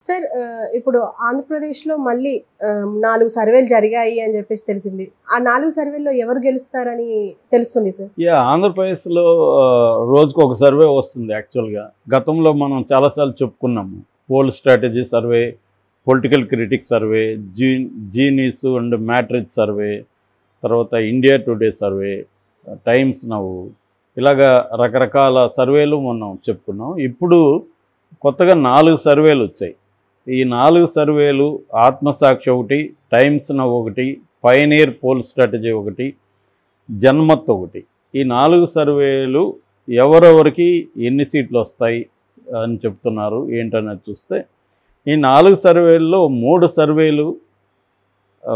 Sir ఇప్పుడు ఆంధ్రప్రదేశ్లో మళ్ళీ 4 సర్వేలు జరిగాయి అని చెప్పేసి తెలిసింది. ఆ 4 సర్వేల్లో ఎవరు గెలుస్తారని తెలుస్తుంది సార్? ఆంధ్రప్రదేశ్లో రోజుకు ఒక సర్వే వస్తుంది. యాక్చువల్గా గతంలో మనం చాలాసార్లు చెప్పుకున్నాము. Poll strategy survey, political critic survey, జీనిస్ అండ్ మ్యాట్రిక్స్ సర్వే, తర్వాత India today survey, Times Now, ఇలాగా రకరకాల సర్వేలు మనం చెప్పుకున్నాం. ఇప్పుడు కొత్తగా 4 సర్వేలు వచ్చాయి. ఈ 4 సర్వేలు ఆత్మసాక్షి ఒకటి, టైమ్స్ నౌ ఒకటి, పయనీర్ పోల్ స్ట్రాటజీ ఒకటి, జన్మత్ ఒకటి. ఈ 4 సర్వేలు ఎవరెవరికి ఎన్ని సీట్లు వస్తాయి అని చెప్తున్నారు ఏంటనేది చూస్తే, ఈ 4 సర్వేల్లో 3 సర్వేలు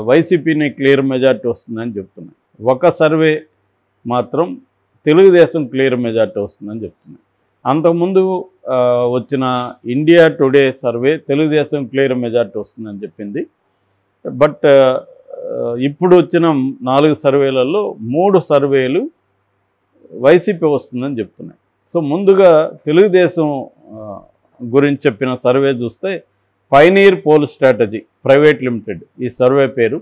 వైసీపీని క్లియర్ మెజార్టీ వస్తుందని చెప్తున్నాయి. ఒక సర్వే మాత్రం తెలుగుదేశం క్లియర్ మెజార్టీ వస్తుందని చెప్తున్నాయి. అంతకుముందు వచ్చిన India today survey Telugu Desam clear majority వస్తుందని చెప్పింది. బట్ ఇప్పుడు వచ్చిన 4 సర్వేలలో 3 సర్వేలు వైసీపీ వస్తుందని చెప్తున్నాయి. సో ముందుగా తెలుగుదేశం గురించి చెప్పిన సర్వే చూస్తే Pioneer pole strategy private limited ఈ సర్వే పేరు.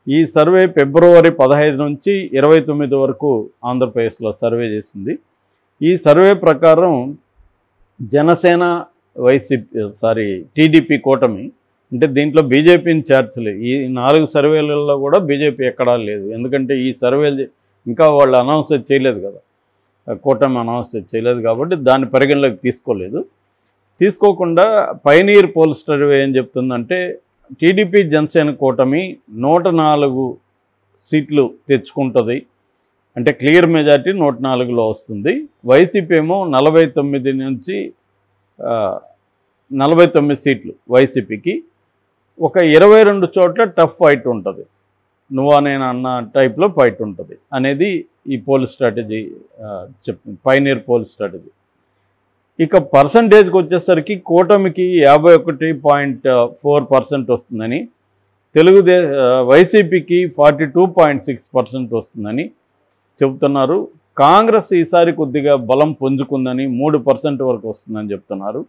ఈ సర్వే ఫిబ్రవరి 15 నుంచి 29 వరకు ఆంధ్రప్రదేశ్లో సర్వే చేసింది. ఈ సర్వే ప్రకారం జనసేన టీడీపీ కూటమి, అంటే దీంట్లో బీజేపీని చేర్చలేదు. ఈ 4 సర్వేలలో కూడా బీజేపీ ఎక్కడా లేదు. ఎందుకంటే ఈ సర్వేలు ఇంకా వాళ్ళు అనౌన్స్ చేయలేదు కదా, కూటమి అనౌన్స్ చేయలేదు కాబట్టి దాన్ని పరిగణలోకి తీసుకోకుండా పయనీర్ పోల్ సర్వే ఏం చెప్తుందంటే టీడీపీ జనసేన కూటమి 104 సీట్లు తెచ్చుకుంటుంది, అంటే క్లియర్ మెజార్టీ 104లో వస్తుంది. వైసీపీ ఏమో 49 నుంచి 49 సీట్లు వైసీపీకి. ఒక 22 చోట్ల టఫ్ ఫైట్ ఉంటుంది, నువ్వా నేను అన్న టైప్లో ఫైట్ ఉంటుంది అనేది ఈ పోల్ స్ట్రాటజీ చెప్తుంది, పయనీర్ పోల్ స్ట్రాటజీ. ఇక పర్సంటేజ్కి వచ్చేసరికి కూటమికి 51.4% వస్తుందని, వైసీపీకి 42.6% వస్తుందని చెబుతున్నారు. కాంగ్రెస్ ఈసారి కొద్దిగా బలం పుంజుకుందని 3% వరకు వస్తుందని చెప్తున్నారు.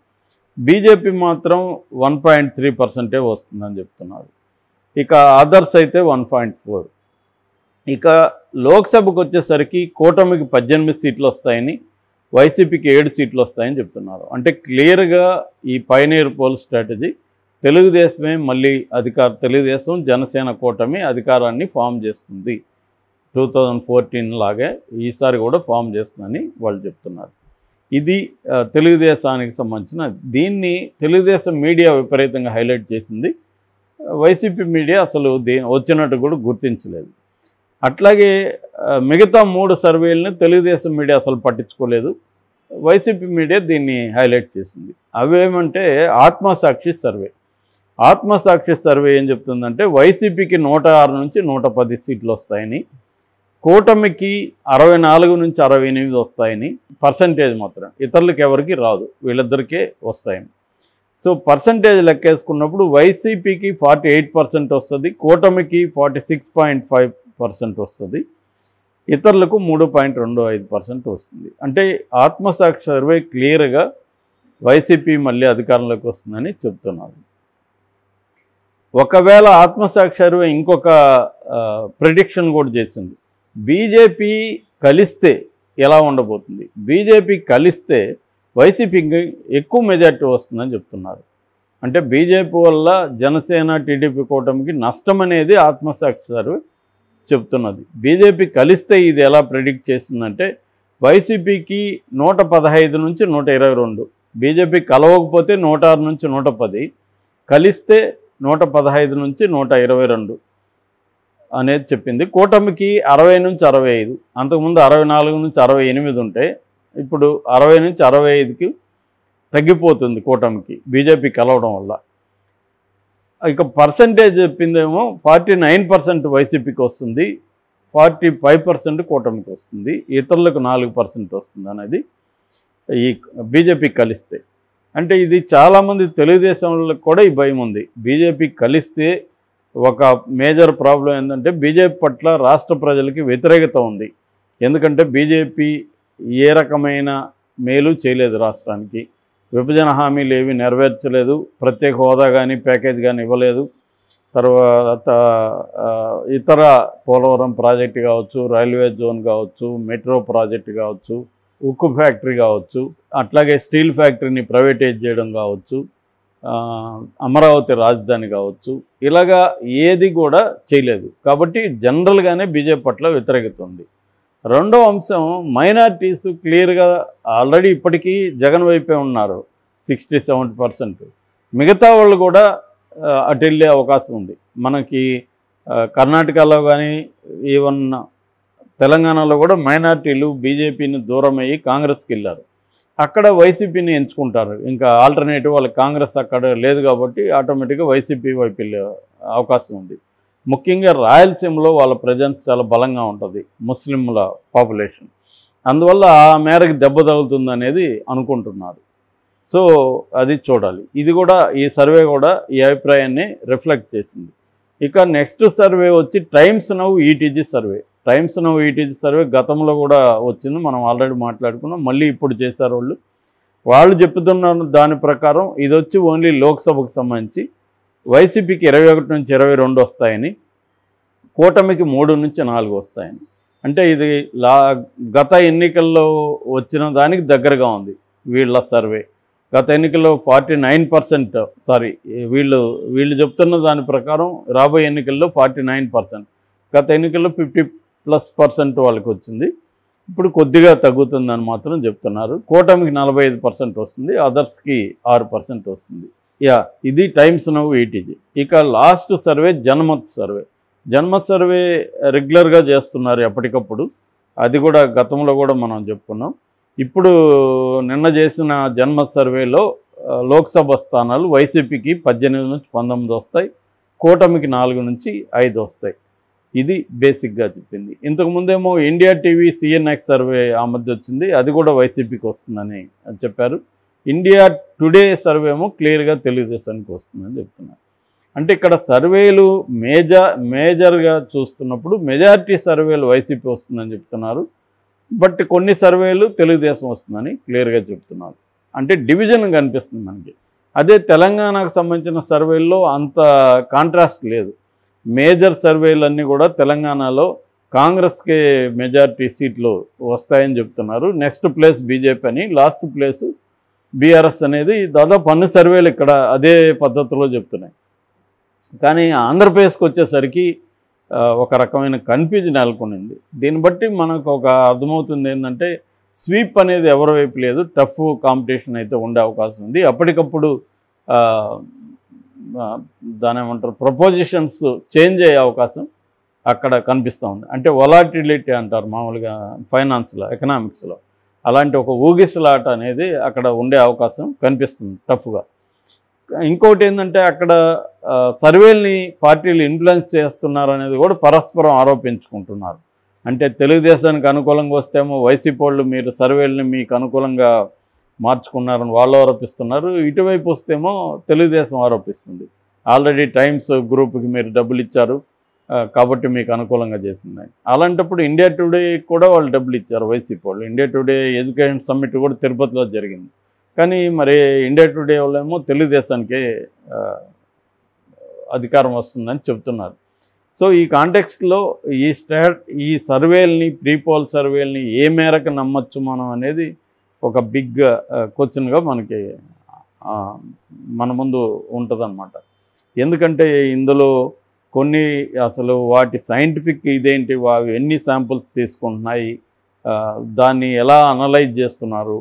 బీజేపీ మాత్రం 1.3% వస్తుందని చెప్తున్నారు. ఇక అదర్స్ అయితే 1.4. ఇక లోక్సభకు వచ్చేసరికి కూటమికి 18 సీట్లు వస్తాయని, వైసీపీకి 7 సీట్లు వస్తాయని చెప్తున్నారు. అంటే క్లియర్గా ఈ పయనీర్ పోల్ స్ట్రాటజీ తెలుగుదేశమే మళ్ళీ తెలుగుదేశం జనసేన కూటమి అధికారాన్ని ఫామ్ చేస్తుంది, 2014 లాగే ఈసారి కూడా ఫామ్ చేస్తుందని వాళ్ళు చెప్తున్నారు. ఇది తెలుగుదేశానికి సంబంధించిన. దీన్ని తెలుగుదేశం మీడియా విపరీతంగా హైలైట్ చేసింది, వైసీపీ మీడియా అసలు వచ్చినట్టు కూడా గుర్తించలేదు. అట్లాగే మిగతా 3 సర్వేలను తెలుగుదేశం మీడియా అసలు పట్టించుకోలేదు, వైసీపీ మీడియా దీన్ని హైలైట్ చేసింది. అవేమంటే ఆత్మసాక్షి సర్వే. ఆత్మసాక్షి సర్వే ఏం చెప్తుందంటే వైసీపీకి 106 నుంచి 110 సీట్లు వస్తాయని, కూటమికి 64 నుంచి 68 వస్తాయని, పర్సంటేజ్ మాత్రం ఇతరులకు ఎవరికి రాదు, వీళ్ళిద్దరికే వస్తాయని. సో పర్సంటేజ్ లెక్కేసుకున్నప్పుడు వైసీపీకి 48% వస్తుంది, కూటమికి 46.5% వస్తుంది, ఇతరులకు 3.25% వస్తుంది. అంటే ఆత్మసాక్షి సర్వే క్లియర్గా వైసీపీ మళ్ళీ అధికారంలోకి వస్తుందని చెప్తున్నారు. ఒకవేళ ఆత్మసాక్షి సర్వే ఇంకొక ప్రిడిక్షన్ కూడా చేసింది, బీజేపీ కలిస్తే ఎలా ఉండబోతుంది, బీజేపీ కలిస్తే వైసీపీకి ఎక్కువ మెజార్టీ వస్తుందని చెప్తున్నారు. అంటే బీజేపీ వల్ల జనసేన టీడీపీ కూటమికి నష్టం అనేది ఆత్మసాక్షి సర్వే చెప్తున్నది. బీజేపీ కలిస్తే ఇది ఎలా ప్రిడిక్ట్ చేస్తుందంటే వైసీపీకి 115 నుంచి 122, బీజేపీ కలవకపోతే 106 నుంచి 110, కలిస్తే 115 నుంచి 122 అనేది చెప్పింది. కూటమికి 60 నుంచి 65, అంతకుముందు 64 నుంచి 68 ఉంటాయి, ఇప్పుడు 60 నుంచి 65కి తగ్గిపోతుంది కూటమికి బీజేపీ కలవడం వల్ల. ఇక పర్సంటేజ్ చెప్పిందేమో 49% వైసీపీకి వస్తుంది, 45% కూటమికి వస్తుంది, ఇతరులకు 4% వస్తుంది అనేది ఈ బీజేపీ కలిస్తే. అంటే ఇది చాలామంది తెలుగుదేశంలో కూడా ఈ భయం ఉంది. బీజేపీ కలిస్తే ఒక మేజర్ ప్రాబ్లం ఏంటంటే బీజేపీ పట్ల రాష్ట్ర ప్రజలకి వ్యతిరేకత ఉంది. ఎందుకంటే బీజేపీ ఏ రకమైన మేలు చేయలేదు రాష్ట్రానికి, విభజన హామీలు ఏవి నెరవేర్చలేదు, ప్రత్యేక హోదా కానీ ప్యాకేజ్ కానీ ఇవ్వలేదు. తర్వాత ఇతర పోలవరం ప్రాజెక్టు కావచ్చు, రైల్వే జోన్ కావచ్చు, మెట్రో ప్రాజెక్టు కావచ్చు, ఉక్కు ఫ్యాక్టరీ కావచ్చు, అట్లాగే స్టీల్ ఫ్యాక్టరీని ప్రైవేటైజ్ చేయడం కావచ్చు, అమరావతి రాజధాని కావచ్చు, ఇలాగా ఏది కూడా చేయలేదు. కాబట్టి జనరల్గానే బీజేపీ పట్ల వ్యతిరేకత ఉంది. రెండో అంశం, మైనారిటీస్ క్లియర్గా ఆల్రెడీ ఇప్పటికీ జగన్ వైపే ఉన్నారు 60-70%. మిగతా వాళ్ళు కూడా అటు వెళ్ళే అవకాశం ఉంది. మనకి కర్ణాటకలో కానీ ఈవెన్ తెలంగాణలో కూడా మైనారిటీలు బీజేపీని దూరం అయ్యి కాంగ్రెస్కి వెళ్ళారు. అక్కడ వైసీపీని ఎంచుకుంటారు. ఇంకా ఆల్టర్నేటివ్ వాళ్ళకి కాంగ్రెస్ అక్కడ లేదు కాబట్టి ఆటోమేటిక్గా వైసీపీ వైపు వెళ్ళే అవకాశం ఉంది. ముఖ్యంగా రాయలసీమలో వాళ్ళ ప్రజెన్స్ చాలా బలంగా ఉంటుంది, ముస్లింల పాపులేషన్. అందువల్ల ఆ మేరకు దెబ్బ తగులుతుంది అనేది అనుకుంటున్నారు. సో అది చూడాలి. ఇది కూడా, ఈ సర్వే కూడా ఈ అభిప్రాయాన్ని రిఫ్లెక్ట్ చేసింది. ఇక నెక్స్ట్ సర్వే వచ్చి times now ETG survey. Times now ETG survey గతంలో కూడా వచ్చింది, మనం ఆల్రెడీ మాట్లాడుకున్నాం. మళ్ళీ ఇప్పుడు చేశారు వాళ్ళు చెప్తున్న దాని ప్రకారం ఇది వచ్చి ఓన్లీ లోక్సభకు సంబంధించి వైసీపీకి 21 నుంచి 22 వస్తాయని, కూటమికి 3 నుంచి 4 వస్తాయని. అంటే ఇది గత ఎన్నికల్లో వచ్చిన దానికి దగ్గరగా ఉంది వీళ్ళ సర్వే. గత ఎన్నికల్లో 49%, సారీ వీళ్ళు చెప్తున్న దాని ప్రకారం రాబోయే ఎన్నికల్లో 49%, గత ఎన్నికల్లో 50+% వాళ్ళకి వచ్చింది. ఇప్పుడు కొద్దిగా తగ్గుతుందని మాత్రం చెప్తున్నారు. కూటమికి 45% వస్తుంది, అదర్స్కి 6% వస్తుంది. ఇది టైమ్స్ నౌ ఈటీజీ. ఇక లాస్ట్ సర్వే జనమత్ సర్వే. జనమత్ సర్వే రెగ్యులర్గా చేస్తున్నారు ఎప్పటికప్పుడు. అది కూడా గతంలో కూడా మనం చెప్పుకున్నాం. ఇప్పుడు నిన్న చేసిన జనమత్ సర్వేలో లోక్సభ స్థానాలు వైసీపీకి 18 నుంచి 19 వస్తాయి, కూటమికి 4 నుంచి 5 వస్తాయి. ఇది బేసిక్గా చెప్పింది. ఇంతకుముందేమో ఇండియా టీవీ సిఎన్ఎక్స్ సర్వే ఆ మధ్య వచ్చింది, అది కూడా వైసీపీకి వస్తుందని చెప్పారు. ఇండియా టుడే సర్వే ఏమో క్లియర్గా తెలుగుదేశానికి వస్తుందని చెప్తున్నారు. అంటే ఇక్కడ సర్వేలు మేజర్గా చూస్తున్నప్పుడు మెజారిటీ సర్వేలు వైసీపీ వస్తుందని చెప్తున్నారు. బట్ కొన్ని సర్వేలు తెలుగుదేశం వస్తుందని క్లియర్గా చెప్తున్నారు. అంటే డివిజన్ కనిపిస్తుంది మనకి. అదే తెలంగాణకు సంబంధించిన సర్వేల్లో అంత కాంట్రాస్ట్ లేదు. మేజర్ సర్వేలన్నీ కూడా తెలంగాణలో కాంగ్రెస్కే మెజారిటీ సీట్లు వస్తాయని చెప్తున్నారు. నెక్స్ట్ ప్లేస్ బీజేపీ అని, లాస్ట్ ప్లేసు బీఆర్ఎస్ అనేది దాదాపు అన్ని సర్వేలు ఇక్కడ అదే పద్ధతిలో చెప్తున్నాయి. కానీ ఆంధ్రప్రదేశ్కి వచ్చేసరికి ఒక రకమైన కన్ఫ్యూజన్ నెలకొనింది. దీన్ని బట్టి మనకు ఒక అర్థమవుతుంది ఏంటంటే స్వీప్ అనేది ఎవరి వైపు లేదు, టఫ్ కాంపిటీషన్ అయితే ఉండే అవకాశం ఉంది. అప్పటికప్పుడు దాని ఏమంటారు ప్రపోజిషన్స్ చేంజ్ అయ్యే అవకాశం అక్కడ కనిపిస్తూ ఉంది. అంటే వొలాటిలిటీ అంటారు మామూలుగా ఫైనాన్స్లో, ఎకనామిక్స్లో. అలాంటి ఒక ఊగిసలాట అనేది అక్కడ ఉండే అవకాశం కనిపిస్తుంది టఫ్గా. ఇంకోటి ఏంటంటే అక్కడ సర్వేల్ని పార్టీలు ఇన్ఫ్లుయెన్స్ చేస్తున్నారు అనేది కూడా పరస్పరం ఆరోపించుకుంటున్నారు. అంటే తెలుగుదేశానికి అనుకూలంగా వస్తేమో వైసీపీ వాళ్ళు మీరు సర్వేల్ని మీకు అనుకూలంగా మార్చుకున్నారని వాళ్ళు ఆరోపిస్తున్నారు, ఇటువైపు వస్తేమో తెలుగుదేశం ఆరోపిస్తుంది. ఆల్రెడీ టైమ్స్ గ్రూప్కి మీరు డబ్బులు ఇచ్చారు కాబట్టి మీకు అనుకూలంగా చేసిందని. అలాంటప్పుడు ఇండియా టుడే కూడా వాళ్ళు డబ్బులు ఇచ్చారు వైసీపీ వాళ్ళు. ఇండియా టుడే ఎడ్యుకేషన్ సమ్మిట్ కూడా తిరుపతిలో జరిగింది. కానీ మరి ఇండియా టుడే వాళ్ళేమో తెలుగుదేశానికే అధికారం వస్తుందని చెప్తున్నారు. సో ఈ కాంటెక్స్ట్లో ఈ సర్వేల్ని, ప్రీపోల్ సర్వేల్ని ఏ మేరకు నమ్మచ్చు మనం అనేది ఒక బిగ్ క్వశ్చన్గా మనకి మన ముందు ఉంటుందన్నమాట. ఎందుకంటే ఇందులో కొన్ని అసలు వాటి సైంటిఫిక్ ఇదేంటి, అవి ఎన్ని శాంపుల్స్ తీసుకుంటున్నాయి, దాన్ని ఎలా అనలైజ్ చేస్తున్నారు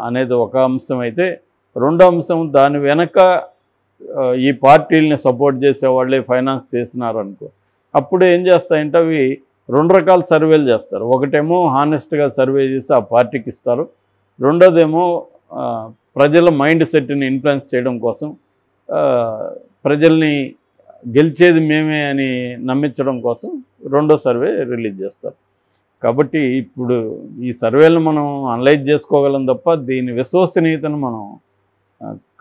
అనేది ఒక అంశం అయితే, రెండో అంశం దాని వెనక ఈ పార్టీలని సపోర్ట్ చేసేవాళ్ళే ఫైనాన్స్ చేసినారు అనుకో, అప్పుడు ఏం చేస్తాయంటే అవి 2 రకాల సర్వేలు చేస్తారు. ఒకటేమో హానెస్ట్గా సర్వే చేసి ఆ పార్టీకి ఇస్తారు, రెండోదేమో ప్రజల మైండ్ సెట్ని ఇన్ఫ్లుయెన్స్ చేయడం కోసం ప్రజల్ని గెలిచేది మేమే అని నమ్మించడం కోసం రెండో సర్వే రిలీజ్ చేస్తారు. కాబట్టి ఇప్పుడు ఈ సర్వేలను మనం అనలైజ్ చేసుకోగలం తప్ప దీని విశ్వసనీయతను మనం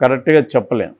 కరెక్ట్గా చెప్పలేం.